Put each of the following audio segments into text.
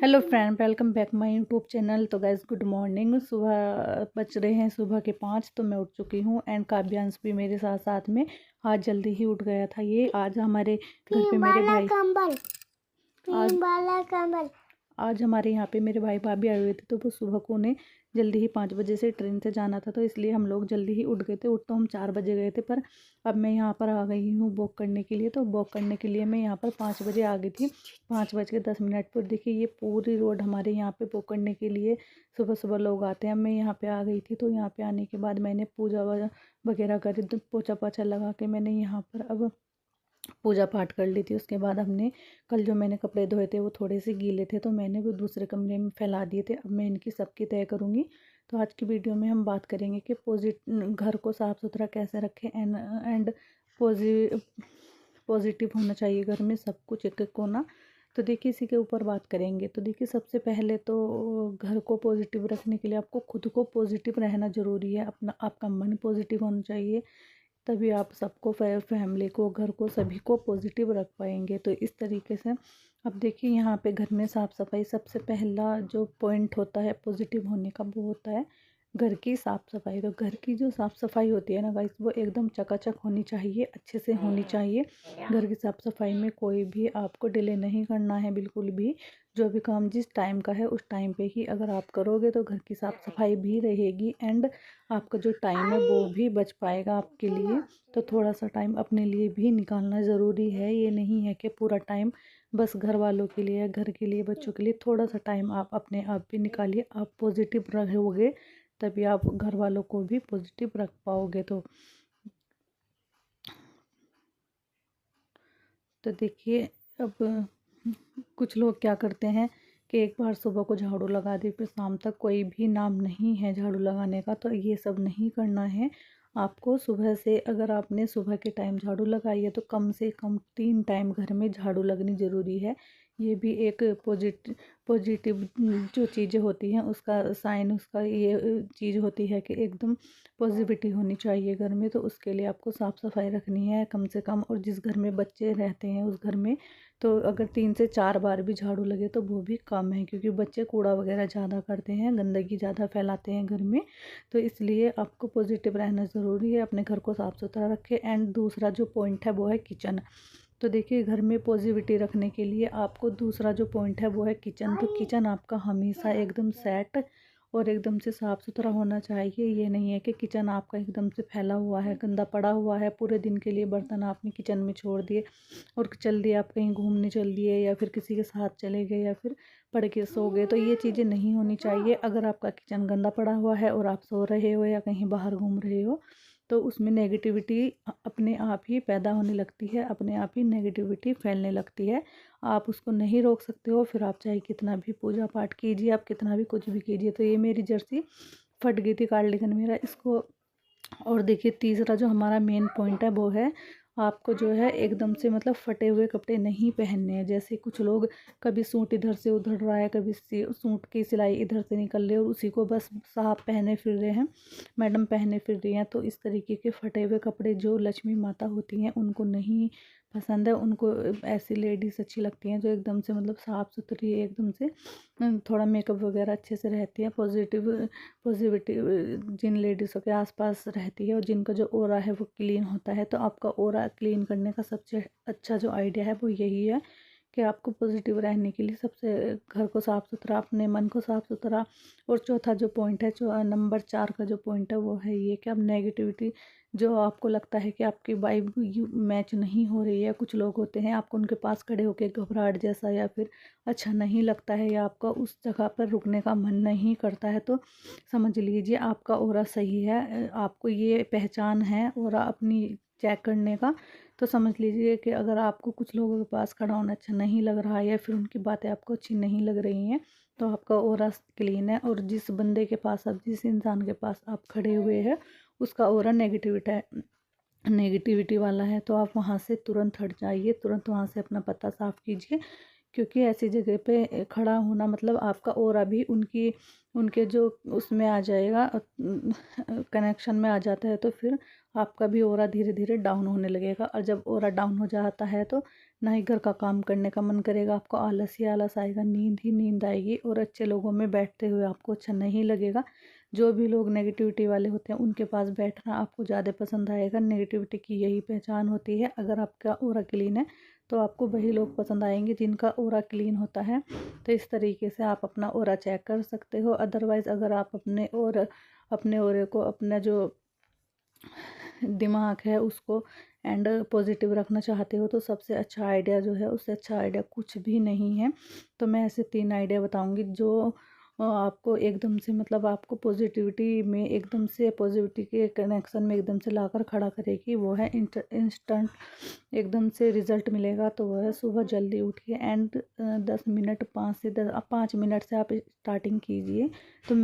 Hello friend, welcome back my YouTube channel. तो guys good morning. सुबह बज रहे हैं सुबह के 5। तो मैं उठ चुकी हूँ एंड काव्यांश भी मेरे साथ साथ में आज जल्दी ही उठ गया था। ये आज हमारे घर पे मेरे भाई आज आज हमारे यहाँ पे मेरे भाई भाभी आए हुए थे, तो वो सुबह को उन्हें जल्दी ही 5 बजे से ट्रेन से जाना था, तो इसलिए हम लोग जल्दी ही उठ गए थे। उठ तो हम 4 बजे गए थे, पर अब मैं यहाँ पर आ गई हूँ वॉक करने के लिए। तो वॉक करने के लिए मैं यहाँ पर 5 बजे आ गई थी, 5 बज के 10 मिनट पर। देखिए ये पूरी रोड हमारे यहाँ पे वॉक करने के लिए सुबह सुबह लोग आते हैं। मैं यहाँ पे आ गई थी, तो यहाँ पे आने के बाद मैंने पूजा वगैरह करी, तो पोछा पाछा लगा के मैंने यहाँ पर अब पूजा पाठ कर ली थी। उसके बाद हमने कल जो मैंने कपड़े धोए थे वो थोड़े से गीले थे, तो मैंने वो दूसरे कमरे में फैला दिए थे। अब मैं इनकी सबकी तय करूँगी। तो आज की वीडियो में हम बात करेंगे कि घर को साफ़ सुथरा कैसे रखें एंड पॉजिटिव होना चाहिए घर में सब कुछ, एक एक कोना। तो देखिए इसी के ऊपर बात करेंगे। तो देखिए सबसे पहले तो घर को पॉजिटिव रखने के लिए आपको खुद को पॉजिटिव रहना ज़रूरी है। अपना आपका मन पॉजिटिव होना चाहिए, तभी आप सबको फैमिली को, घर को, सभी को पॉजिटिव रख पाएंगे। तो इस तरीके से अब देखिए यहाँ पे घर में साफ़ सफाई सबसे पहला जो पॉइंट होता है पॉजिटिव होने का, वो होता है घर की साफ़ सफाई। तो घर की जो साफ़ सफाई होती है ना गाइस, वो एकदम चकाचक होनी चाहिए, अच्छे से होनी चाहिए। घर की साफ़ सफाई में कोई भी आपको डिले नहीं करना है बिल्कुल भी। जो भी काम जिस टाइम का है उस टाइम पे ही अगर आप करोगे तो घर की साफ़ सफाई भी रहेगी एंड आपका जो टाइम है वो भी बच पाएगा आपके लिए। तो थोड़ा सा टाइम अपने लिए भी निकालना ज़रूरी है। ये नहीं है कि पूरा टाइम बस घर वालों के लिए, घर के लिए, बच्चों के लिए। थोड़ा सा टाइम आप अपने आप भी निकालिए। आप पॉजिटिव रहोगे तभी आप घर वालों को भी पॉजिटिव रख पाओगे। तो देखिए अब कुछ लोग क्या करते हैं कि एक बार सुबह को झाड़ू लगा दी, फिर शाम तक कोई भी नाम नहीं है झाड़ू लगाने का। तो ये सब नहीं करना है आपको। सुबह से अगर आपने सुबह के टाइम झाड़ू लगाई है तो कम से कम 3 टाइम घर में झाड़ू लगनी ज़रूरी है। ये भी एक पॉजिटिव जो चीज़ें होती हैं उसका साइन, उसका ये चीज़ होती है कि एकदम पॉजिटिविटी होनी चाहिए घर में। तो उसके लिए आपको साफ़ सफाई रखनी है कम से कम। और जिस घर में बच्चे रहते हैं उस घर में तो अगर 3 से 4 बार भी झाड़ू लगे तो वो भी कम है, क्योंकि बच्चे कूड़ा वगैरह ज़्यादा करते हैं, गंदगी ज़्यादा फैलाते हैं घर में। तो इसलिए आपको पॉजिटिव रहना ज़रूरी है, अपने घर को साफ़ सुथरा रखें। एंड दूसरा जो पॉइंट है वो है किचन। तो देखिए घर में पॉजिटिविटी रखने के लिए आपको दूसरा जो पॉइंट है वो है किचन। तो किचन आपका हमेशा एकदम सेट और एकदम से साफ़ सुथरा होना चाहिए। ये नहीं है कि किचन आपका एकदम से फैला हुआ है, गंदा पड़ा हुआ है, पूरे दिन के लिए बर्तन आपने किचन में छोड़ दिए और चल दिए, आप कहीं घूमने चल दिए या फिर किसी के साथ चले गए या फिर पढ़ के सो गए। तो ये चीज़ें नहीं होनी चाहिए। अगर आपका किचन गंदा पड़ा हुआ है और आप सो रहे हो या कहीं बाहर घूम रहे हो तो उसमें नेगेटिविटी अपने आप ही पैदा होने लगती है, अपने आप ही नेगेटिविटी फैलने लगती है। आप उसको नहीं रोक सकते हो, फिर आप चाहे कितना भी पूजा पाठ कीजिए, आप कितना भी कुछ भी कीजिए। तो ये मेरी जर्सी फट गई थी कार्डिगन मेरा, इसको। और देखिए तीसरा जो हमारा मेन पॉइंट है वो है आपको जो है एकदम से मतलब फटे हुए कपड़े नहीं पहनने हैं। जैसे कुछ लोग कभी सूट इधर से उधर रहा है, कभी सूट की सिलाई इधर से निकल रही है और उसी को बस साहब पहने फिर रहे हैं, मैडम पहने फिर रही हैं। तो इस तरीके के फटे हुए कपड़े जो लक्ष्मी माता होती हैं उनको नहीं पसंद है। उनको ऐसी लेडीज़ अच्छी लगती हैं जो एकदम से मतलब साफ़ सुथरी, एकदम से थोड़ा मेकअप वगैरह अच्छे से रहती है, पॉजिटिविटी जिन लेडीज़ों के आसपास रहती है और जिनका जो ओरा है वो क्लीन होता है। तो आपका ओरा क्लीन करने का सबसे अच्छा जो आइडिया है वो यही है कि आपको पॉजिटिव रहने के लिए सबसे घर को साफ़ सुथरा, अपने मन को साफ़ सुथरा। और चौथा जो पॉइंट है, जो नंबर 4 का जो पॉइंट है वो है ये कि आप नेगेटिविटी, जो आपको लगता है कि आपकी वाइब मैच नहीं हो रही है, कुछ लोग होते हैं आपको उनके पास खड़े होकर घबराहट जैसा या फिर अच्छा नहीं लगता है या आपका उस जगह पर रुकने का मन नहीं करता है, तो समझ लीजिए आपका ऑरा सही है। आपको ये पहचान है ऑरा अपनी चेक करने का। तो समझ लीजिए कि अगर आपको कुछ लोगों के पास खड़ा होना अच्छा नहीं लग रहा है या फिर उनकी बातें आपको अच्छी नहीं लग रही हैं तो आपका ऑरा क्लीन है। और जिस बंदे के पास आप, जिस इंसान के पास आप खड़े हुए हैं उसका ऑरा नेगेटिविटी वाला है, तो आप वहाँ से तुरंत हट जाइए, तुरंत वहाँ से अपना पता साफ़ कीजिए। क्योंकि ऐसी जगह पे खड़ा होना मतलब आपका ऑरा भी उनके जो उसमें आ जाएगा, कनेक्शन में आ जाता है। तो फिर आपका भी ऑरा धीरे धीरे डाउन होने लगेगा। और जब ऑरा डाउन हो जाता है तो ना ही घर का काम करने का मन करेगा, आपको आलस ही आलस आएगा, नींद ही नींद आएगी, और अच्छे लोगों में बैठते हुए आपको अच्छा नहीं लगेगा। जो भी लोग नेगेटिविटी वाले होते हैं उनके पास बैठना आपको ज़्यादा पसंद आएगा। नेगेटिविटी की यही पहचान होती है। अगर आपका ऑरा क्लीन है तो आपको वही लोग पसंद आएंगे जिनका ऑरा क्लीन होता है। तो इस तरीके से आप अपना ऑरा चेक कर सकते हो। अदरवाइज़ अगर आप अपने ऑरे को, अपना जो दिमाग है उसको एंड पॉजिटिव रखना चाहते हो, तो सबसे अच्छा आइडिया जो है, उससे अच्छा आइडिया कुछ भी नहीं है। तो मैं ऐसे 3 आइडिया बताऊंगी जो आपको एकदम से, मतलब आपको पॉजिटिविटी में एकदम से, पॉजिटिविटी के कनेक्शन में एकदम से लाकर खड़ा करेगी। वो है इंस्टेंट एकदम से रिजल्ट मिलेगा। तो वह है सुबह जल्दी उठिए एंड 10 मिनट, 5 मिनट से आप स्टार्टिंग कीजिए। तो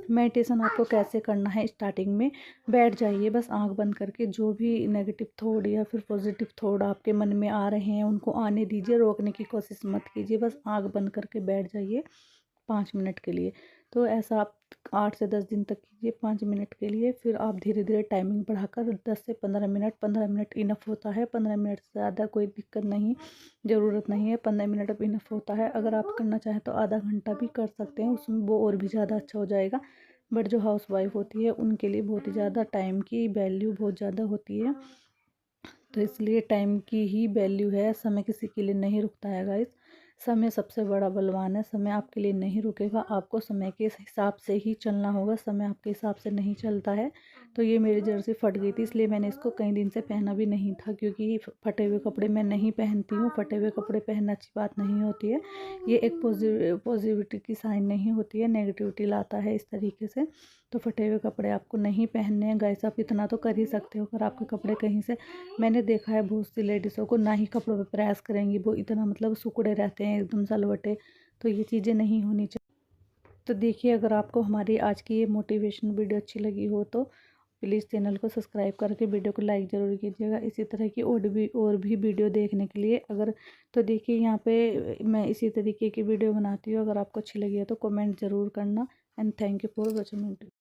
मेडिटेशन आपको कैसे करना है, स्टार्टिंग में बैठ जाइए बस आंख बंद करके। जो भी नेगेटिव थॉट या फिर पॉजिटिव थॉट आपके मन में आ रहे हैं उनको आने दीजिए, रोकने की कोशिश मत कीजिए, बस आंख बंद करके बैठ जाइए 5 मिनट के लिए। तो ऐसा आप 8 से 10 दिन तक कीजिए 5 मिनट के लिए। फिर आप धीरे धीरे टाइमिंग बढ़ाकर 10 से 15 मिनट, 15 मिनट इनफ होता है। 15 मिनट से ज़्यादा कोई दिक्कत नहीं, ज़रूरत नहीं है। 15 मिनट अब इनफ होता है। अगर आप करना चाहें तो आधा घंटा भी कर सकते हैं, उसमें वो और भी ज़्यादा अच्छा हो जाएगा। बट जो हाउस वाइफ होती है उनके लिए बहुत ही ज़्यादा टाइम की वैल्यू बहुत ज़्यादा होती है। तो इसलिए टाइम की ही वैल्यू है, समय किसी के लिए नहीं रुकता है गाइस। समय सबसे बड़ा बलवान है, समय आपके लिए नहीं रुकेगा। आपको समय के हिसाब से ही चलना होगा, समय आपके हिसाब से नहीं चलता है। तो ये मेरी जर्सी फट गई थी, इसलिए मैंने इसको कई दिन से पहना भी नहीं था, क्योंकि फटे हुए कपड़े मैं नहीं पहनती हूँ। फटे हुए कपड़े पहनना अच्छी बात नहीं होती है। ये एक पॉजिटिविटी की साइन नहीं होती है, नेगेटिविटी लाता है इस तरीके से। तो फटे हुए कपड़े आपको नहीं पहनने हैं गाइस। आप इतना तो कर ही सकते हो, अगर आपके कपड़े कहीं से, मैंने देखा है बहुत सी लेडीज़ों को ना ही कपड़ों पे प्रेस करेंगी, वो इतना मतलब सुकड़े रहते हैं एकदम सलवटे। तो ये चीज़ें नहीं होनी चाहिए। तो देखिए, अगर आपको हमारी आज की ये मोटिवेशन वीडियो अच्छी लगी हो तो प्लीज़ चैनल को सब्सक्राइब करके वीडियो को लाइक ज़रूर कीजिएगा। इसी तरह की और भी वीडियो देखने के लिए, अगर तो देखिए यहाँ पे मैं इसी तरीके की वीडियो बनाती हूँ। अगर आपको अच्छी लगी है तो कमेंट ज़रूर करना। And thank you for watching.